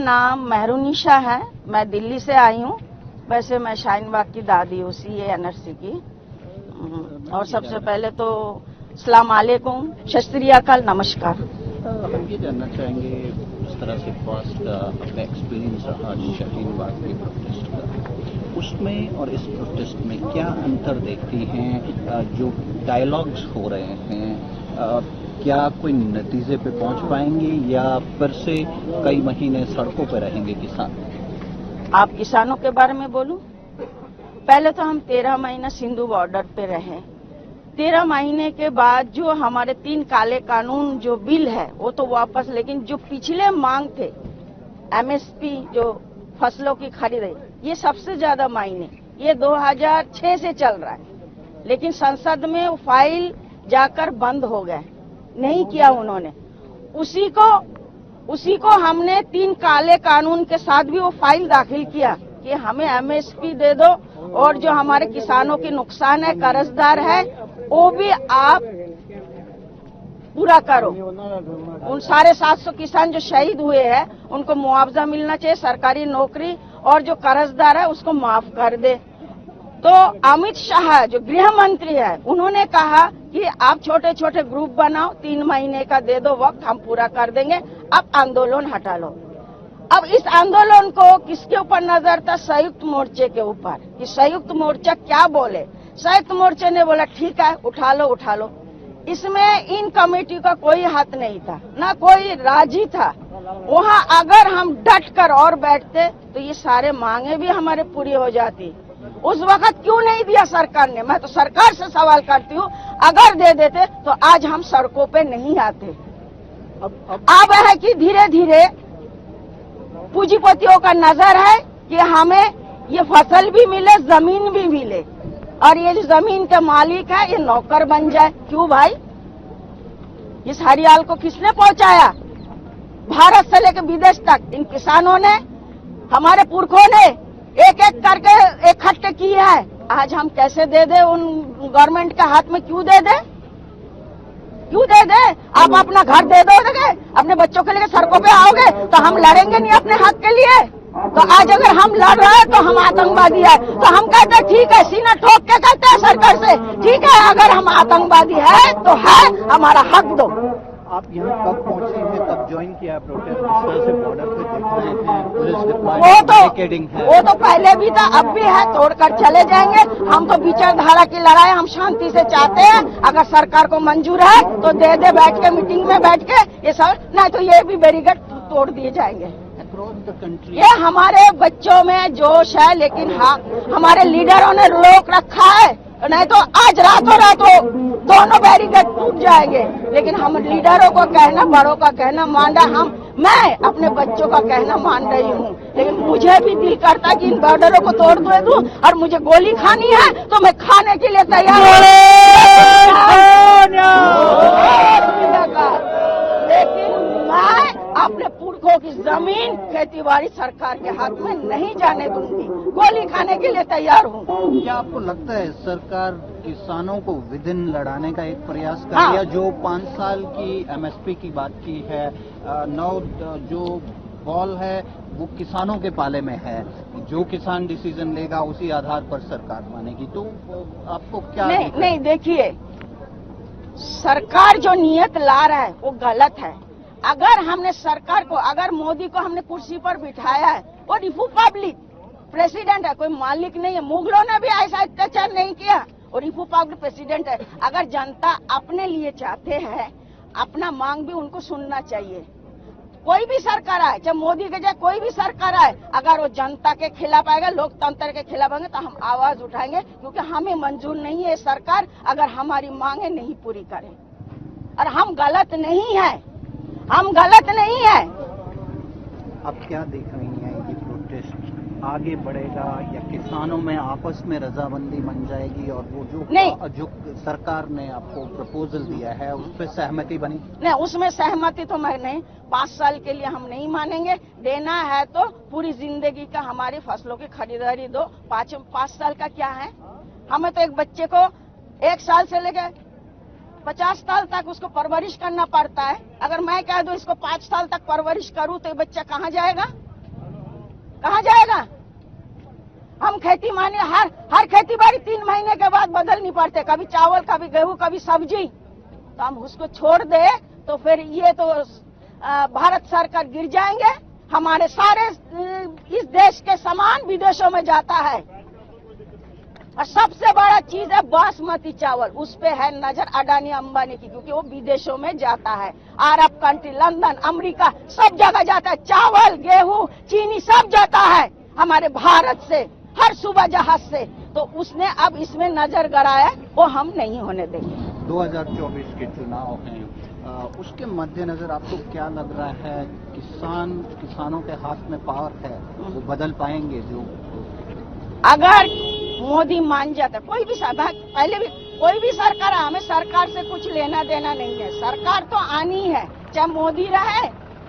नाम मेहरुनिशा है। मैं दिल्ली से आई हूँ। वैसे मैं शाहीन बाग की दादी हूँ, CA NRC की। और सबसे पहले तो अस्सलाम वालेकुम, सत श्री अकाल, नमस्कार। हम ये जानना चाहेंगे, इस तरह से पास्ट अपने एक्सपीरियंस रहा शाहीन बाग के प्रोटेस्ट का, उसमें और इस प्रोटेस्ट में क्या अंतर देखती हैं? जो डायलॉग्स हो रहे हैं, क्या कोई नतीजे पे पहुंच पाएंगे या फिर से कई महीने सड़कों पे रहेंगे किसान? आप किसानों के बारे में बोलूं? पहले तो हम 13 महीना सिंधु बॉर्डर पे रहे। 13 महीने के बाद जो हमारे 3 काले कानून जो बिल है वो तो वापस, लेकिन जो पिछले मांग थे MSP जो फसलों की खरीद, ये सबसे ज्यादा मायने, ये 2006 से चल रहा है। लेकिन संसद में वो फाइल जाकर बंद हो गए, नहीं किया उन्होंने। उसी को हमने 3 काले कानून के साथ भी वो फाइल दाखिल किया कि हमें MSP दे दो और जो हमारे किसानों की नुकसान है, कर्जदार है, वो भी आप पूरा करो। उन 750 किसान जो शहीद हुए हैं उनको मुआवजा मिलना चाहिए, सरकारी नौकरी, और जो कर्जदार है उसको माफ कर दे। तो अमित शाह जो गृह मंत्री है, उन्होंने कहा कि आप छोटे छोटे ग्रुप बनाओ, 3 महीने का दे दो वक्त, हम पूरा कर देंगे, अब आंदोलन हटा लो। अब इस आंदोलन को किसके ऊपर नजर था? संयुक्त मोर्चे के ऊपर, कि संयुक्त मोर्चा क्या बोले। संयुक्त मोर्चे ने बोला ठीक है, उठा लो उठा लो। इसमें इन कमेटी का कोई हाथ नहीं था, ना कोई राजी था। वहाँ अगर हम डट कर और बैठते तो ये सारे मांगे भी हमारे पूरी हो जाती। उस वक्त क्यों नहीं दिया सरकार ने? मैं तो सरकार से सवाल करती हूँ, अगर दे देते तो आज हम सड़कों पे नहीं आते। अब है कि धीरे धीरे पूंजीपतियों का नजर है कि हमें ये फसल भी मिले, जमीन भी मिले, और ये जो जमीन के मालिक है ये नौकर बन जाए। क्यों भाई? इस हरियाल को किसने पहुंचाया? भारत से लेकर विदेश तक इन किसानों ने, हमारे पुरखों ने एक एक करके इकट्ठे किए हैं। आज हम कैसे दे दे उन गवर्नमेंट के हाथ में? क्यों दे दे? क्यों दे दे? आप अपना घर दे दोगे, अपने बच्चों के लिए सड़कों पे आओगे तो हम लड़ेंगे नहीं अपने हक के लिए? तो आज अगर हम लड़ रहे हैं तो हम आतंकवादी है, तो हम कहते हैं ठीक है, सीना ठोक के कहते हैं सरकार से, ठीक है अगर हम आतंकवादी है तो है, हमारा हक दो। आप यहाँ कब पहुँचे हैं, कब ज्वाइन किया प्रोटेस्ट? इस तरह से बॉर्डर पे देख रहे हैं पुलिस डिप्लॉयमेंट, बैरिकेडिंग है। वो तो पहले भी था, अब भी है, तोड़कर चले जाएंगे। हम तो विचारधारा की लड़ाई हम शांति से चाहते हैं। अगर सरकार को मंजूर है तो दे दे, बैठ के मीटिंग में बैठ के ये सब, नहीं तो ये भी बैरिकेड तोड़ दिए जाएंगे। ये हमारे बच्चों में जोश है, लेकिन हाँ हमारे लीडरों ने रोक रखा है, नहीं तो आज रातों रातों दोनों बैरिकेड टूट जाएंगे। लेकिन हम लीडरों को कहना, बड़ों का कहना मान रहा, मैं अपने बच्चों का कहना मान रही हूँ, लेकिन मुझे भी दिल करता कि इन बॉर्डरों को तोड़ दूं, और मुझे गोली खानी है तो मैं खाने के लिए तैयार हूँ। लेकिन मैं अपने पुरखों की जमीन, खेतीबाड़ी सरकार के हाथ में नहीं जाने दूंगी, गोली खाने के लिए तैयार हूँ। क्या आपको लगता है सरकार किसानों को विदिन लड़ाने का एक प्रयास कर रही है? जो 5 साल की MSP की बात की है, नौ जो बॉल है वो किसानों के पाले में है, जो किसान डिसीजन लेगा उसी आधार पर सरकार मानेगी, तो आपको क्या? नहीं देखिए, सरकार जो नियत ला रहा है वो गलत है। अगर हमने सरकार को, अगर मोदी को हमने कुर्सी पर बिठाया है, वो रिपब्लिक प्रेसिडेंट है, कोई मालिक नहीं है। मुगलों ने भी ऐसा अत्याचार नहीं किया, और रिपब्लिक प्रेसिडेंट है। अगर जनता अपने लिए चाहते हैं, अपना मांग भी उनको सुनना चाहिए। कोई भी सरकार आए, चाहे मोदी के जाए कोई भी सरकार आए, अगर वो जनता के खिलाफ आएगा, लोकतंत्र के खिलाफ आएंगे, तो हम आवाज उठाएंगे, क्योंकि हमें मंजूर नहीं है सरकार अगर हमारी मांगे नहीं पूरी करे। और हम गलत नहीं है, हम गलत नहीं है। अब क्या देख रही हैं, ये प्रोटेस्ट आगे बढ़ेगा या किसानों में आपस में रजामंदी बन जाएगी, और वो जो सरकार ने आपको प्रपोजल दिया है उस पर सहमति बनी? नहीं, उसमें सहमति तो मैं नहीं, 5 साल के लिए हम नहीं मानेंगे। देना है तो पूरी जिंदगी का हमारी फसलों की खरीदारी दो। 5 साल का क्या है? हमें तो एक बच्चे को 1 साल से लेकर 50 साल तक उसको परवरिश करना पड़ता है। अगर मैं कह दूं इसको 5 साल तक परवरिश करूं तो ये बच्चा कहाँ जाएगा? कहाँ जाएगा? हम खेती माने हर खेती बाड़ी 3 महीने के बाद बदलनी पड़ते, कभी चावल, कभी गेहूं, कभी सब्जी। तो हम उसको छोड़ दे तो फिर ये तो भारत सरकार गिर जाएंगे। हमारे सारे इस देश के सामान विदेशों में जाता है। और सबसे बड़ा चीज है बासमती चावल, उस पे है नजर अडानी अंबानी की, क्योंकि वो विदेशों में जाता है। अरब कंट्री, लंदन, अमेरिका, सब जगह जाता है। चावल, गेहूं, चीनी सब जाता है हमारे भारत से, हर सुबह जहाज से। तो उसने अब इसमें नजर गड़ाया, वो हम नहीं होने देंगे। 2024 के चुनाव हैं, उसके मद्देनजर आपको क्या लग रहा है? किसानों के हाथ में पावर है, वो बदल पाएंगे? जो अगर मोदी मान जाता, कोई भी पहले भी कोई भी सरकार, हमें सरकार से कुछ लेना देना नहीं है। सरकार तो आनी है, चाहे मोदी रहे,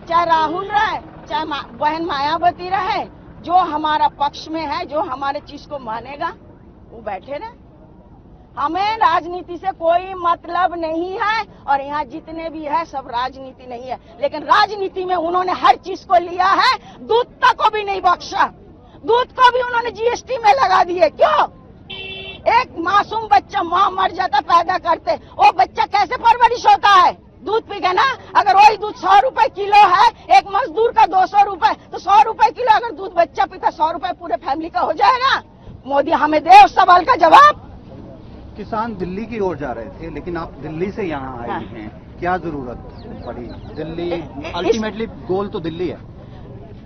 चाहे राहुल रहे, चाहे बहन मायावती रहे। जो हमारा पक्ष में है, जो हमारे चीज को मानेगा, वो बैठे रहे। हमें राजनीति से कोई मतलब नहीं है, और यहाँ जितने भी है सब राजनीति नहीं है। लेकिन राजनीति में उन्होंने हर चीज को लिया है, दूध तक को भी नहीं बख्शा। दूध को भी उन्होंने जीएसटी में लगा दिए। क्यों? एक मासूम बच्चा माँ मर जाता पैदा करते, वो बच्चा कैसे परवरिश होता है? दूध पी के ना। अगर वही दूध 100 रुपए किलो है, एक मजदूर का 200 रुपए, तो 100 रुपए किलो अगर दूध बच्चा पीता, 100 रुपए पूरे फैमिली का हो जाएगा। मोदी हमें दे उस सवाल का जवाब। किसान दिल्ली की ओर जा रहे थे, लेकिन आप दिल्ली से यहाँ आए हैं, क्या जरूरत पड़ी? दिल्ली अल्टीमेटली गोल तो दिल्ली है।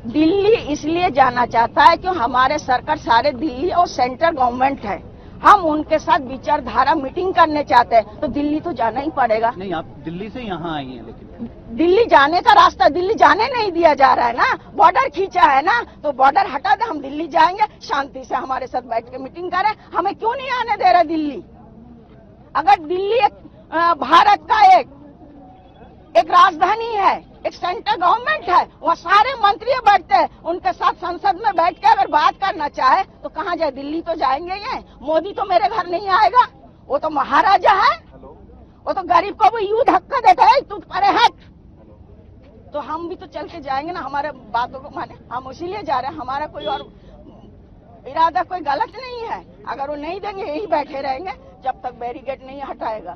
दिल्ली इसलिए जाना चाहता है कि हमारे सरकार सारे दिल्ली और सेंट्रल गवर्नमेंट है, हम उनके साथ विचारधारा मीटिंग करने चाहते हैं, तो दिल्ली तो जाना ही पड़ेगा। नहीं, आप दिल्ली से यहाँ आई हैं, लेकिन दिल्ली जाने का रास्ता दिल्ली जाने नहीं दिया जा रहा है ना, बॉर्डर खींचा है ना, तो बॉर्डर हटा दे, हम दिल्ली जाएंगे, शांति से हमारे साथ बैठ के मीटिंग करें। हमें क्यों नहीं आने दे रहा दिल्ली? अगर दिल्ली एक भारत का एक राजधानी है, एक सेंट्रल गवर्नमेंट है, वहाँ सारे मंत्री बैठते हैं, उनके साथ संसद में बैठ के अगर बात करना चाहे तो कहाँ जाए? दिल्ली तो जाएंगे ये। मोदी तो मेरे घर नहीं आएगा, वो तो महाराजा है, वो तो गरीब को भी यूं धक्का देता है, तू परे हट। तो हम भी तो चल के जाएंगे ना, हमारे बातों को माने। हम इसीलिए जा रहे हैं, हमारा कोई और इरादा कोई गलत नहीं है। अगर वो नहीं देंगे, यही बैठे रहेंगे जब तक बैरिकेड नहीं हटाएगा।